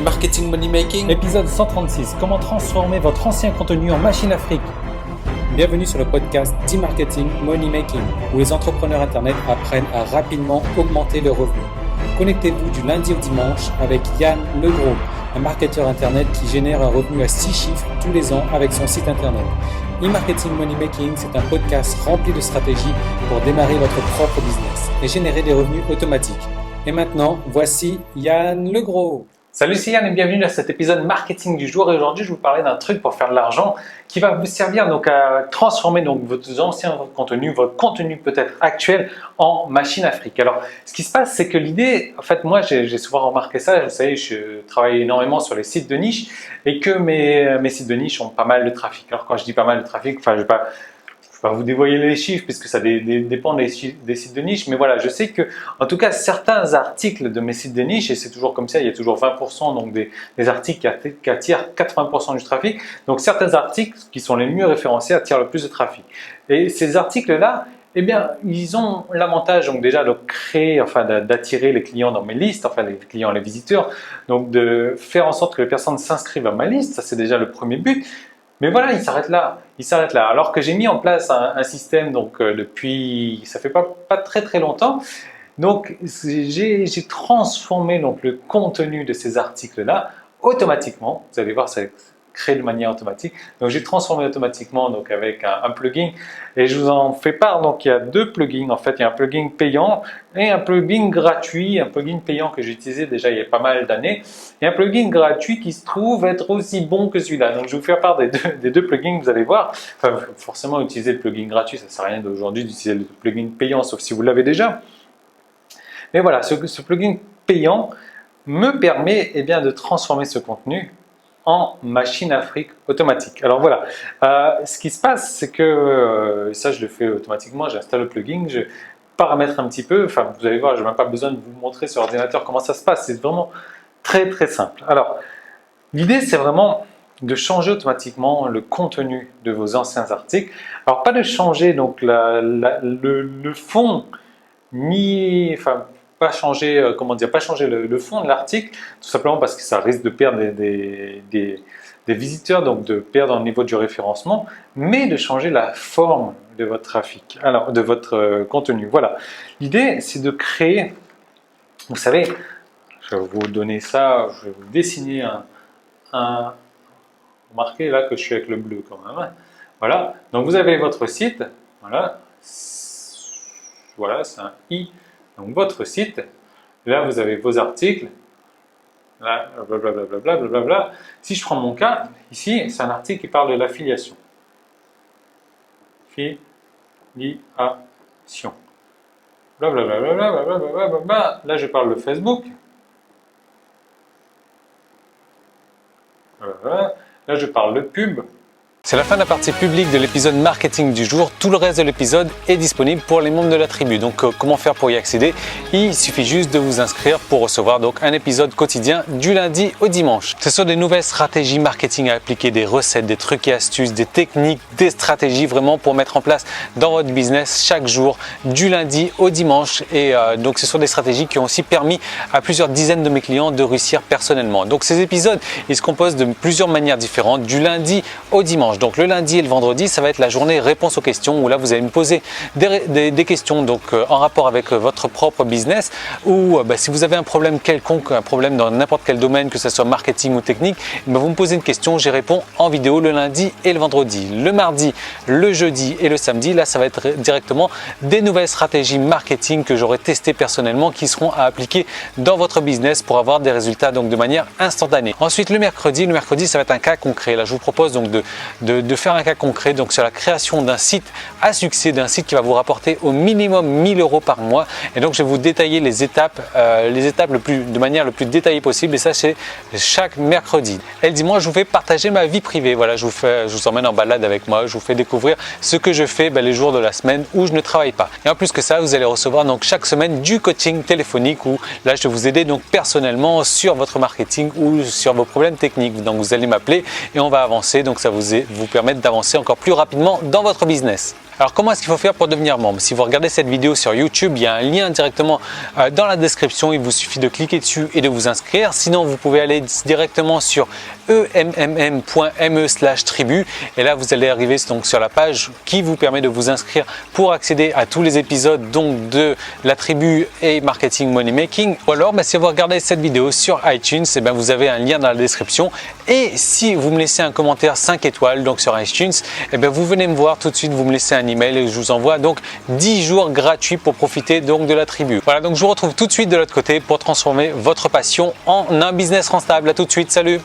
marketing money making. Épisode 136, comment transformer votre ancien contenu en machine à fric. Bienvenue sur le podcast d'e-marketing money making, où les entrepreneurs internet apprennent à rapidement augmenter leurs revenus. Connectez-vous du lundi au dimanche avec Yann Legros, un marketeur internet qui génère un revenu à 6 chiffres tous les ans avec son site internet. E-marketing money making, c'est un podcast rempli de stratégies pour démarrer votre propre business et générer des revenus automatiques. Et maintenant, voici Yann Legros. Salut, c'est Yann et bienvenue dans cet épisode marketing du jour. Et aujourd'hui, je vais vous parler d'un truc pour faire de l'argent qui va vous servir donc à transformer donc votre ancien contenu, votre contenu peut-être actuel en machine à fric. Alors, ce qui se passe, c'est que l'idée, en fait, moi, j'ai souvent remarqué ça. Vous savez, je travaille énormément sur les sites de niche et que mes sites de niche ont pas mal de trafic. Alors, quand je dis pas mal de trafic, enfin, je vais pas vous dévoiler les chiffres puisque ça dépend des sites de niche, mais voilà, je sais que en tout cas certains articles de mes sites de niche, et c'est toujours comme ça, il y a toujours 20% donc des articles qui attirent 80% du trafic, donc certains articles qui sont les mieux référencés attirent le plus de trafic. Et ces articles-là, eh bien, ils ont l'avantage donc déjà de créer, enfin d'attirer les clients dans mes listes, enfin les clients, les visiteurs, donc de faire en sorte que les personnes s'inscrivent à ma liste, ça c'est déjà le premier but. Mais voilà, il s'arrête là. Alors que j'ai mis en place un système donc depuis, ça fait pas très longtemps. Donc j'ai transformé donc le contenu de ces articles-là automatiquement. Vous allez voir, ça crée de manière automatique. Donc j'ai transformé automatiquement donc avec un plugin et je vous en fais part. Donc il y a deux plugins en fait. Il y a un plugin payant et un plugin gratuit. Un plugin payant que j'ai utilisé déjà il y a pas mal d'années et un plugin gratuit qui se trouve être aussi bon que celui-là. Donc je vais vous faire part des deux plugins. Vous allez voir. Enfin, forcément utiliser le plugin gratuit, ça ne sert à rien d'aujourd'hui d'utiliser le plugin payant sauf si vous l'avez déjà. Mais voilà, ce plugin payant me permet bien de transformer ce contenu en machine à fric automatique. Alors voilà, ce qui se passe, c'est que ça je le fais automatiquement, j'installe le plugin, je paramètre un petit peu, enfin vous allez voir, je n'ai même pas besoin de vous montrer sur ordinateur comment ça se passe, c'est vraiment très simple. Alors, l'idée c'est vraiment de changer automatiquement le contenu de vos anciens articles. Alors pas de changer donc le fond, pas changer le fond de l'article, tout simplement parce que ça risque de perdre des visiteurs, donc de perdre au niveau du référencement, mais de changer la forme de votre trafic, alors de votre contenu. Voilà, l'idée c'est de créer, vous savez, je vais vous donner ça, je vais vous dessiner remarquez là que je suis avec le bleu quand même, voilà, donc vous avez votre site, voilà, c'est un i. Donc votre site, là vous avez vos articles, là blablabla. Si je prends mon cas, ici c'est un article qui parle de l'affiliation. Filiation. Blablabla. Là je parle de Facebook. Là je parle de pub. C'est la fin de la partie publique de l'épisode marketing du jour. Tout le reste de l'épisode est disponible pour les membres de la tribu. Donc comment faire pour y accéder? Il suffit juste de vous inscrire pour recevoir donc un épisode quotidien du lundi au dimanche. Ce sont des nouvelles stratégies marketing à appliquer, des recettes, des trucs et astuces, des techniques, des stratégies vraiment pour mettre en place dans votre business chaque jour du lundi au dimanche. Et donc ce sont des stratégies qui ont aussi permis à plusieurs dizaines de mes clients de réussir personnellement. Donc ces épisodes, ils se composent de plusieurs manières différentes du lundi au dimanche. Donc le lundi et le vendredi, ça va être la journée réponse aux questions où là vous allez me poser des questions donc en rapport avec votre propre business ou si vous avez un problème quelconque, un problème dans n'importe quel domaine, que ce soit marketing ou technique, vous me posez une question, j'y réponds en vidéo le lundi et le vendredi. Le mardi, le jeudi et le samedi, là ça va être directement des nouvelles stratégies marketing que j'aurai testées personnellement qui seront à appliquer dans votre business pour avoir des résultats donc de manière instantanée. Ensuite le mercredi ça va être un cas concret. Là je vous propose donc de faire un cas concret donc sur la création d'un site à succès, d'un site qui va vous rapporter au minimum 1000 € par mois. Et donc je vais vous détailler les étapes de manière le plus détaillée possible, et ça c'est chaque mercredi. Et le dimanche je vous fais partager ma vie privée. Voilà, je vous emmène en balade avec moi, je vous fais découvrir ce que je fais les jours de la semaine où je ne travaille pas. Et en plus que ça, vous allez recevoir donc chaque semaine du coaching téléphonique où là je vais vous aider donc personnellement sur votre marketing ou sur vos problèmes techniques. Donc vous allez m'appeler et on va avancer, donc ça vous permettre d'avancer encore plus rapidement dans votre business. Alors comment est-ce qu'il faut faire pour devenir membre? Si vous regardez cette vidéo sur YouTube, il y a un lien directement dans la description. Il vous suffit de cliquer dessus et de vous inscrire. Sinon, vous pouvez aller directement sur emmm.me/tribu et là vous allez arriver donc sur la page qui vous permet de vous inscrire pour accéder à tous les épisodes donc de la tribu et marketing money making. Ou alors si vous regardez cette vidéo sur iTunes, vous avez un lien dans la description et si vous me laissez un commentaire 5 étoiles donc sur iTunes, vous venez me voir tout de suite, vous me laissez un email et je vous envoie donc 10 jours gratuits pour profiter donc de la tribu. Voilà, donc je vous retrouve tout de suite de l'autre côté pour transformer votre passion en un business rentable. À tout de suite, salut.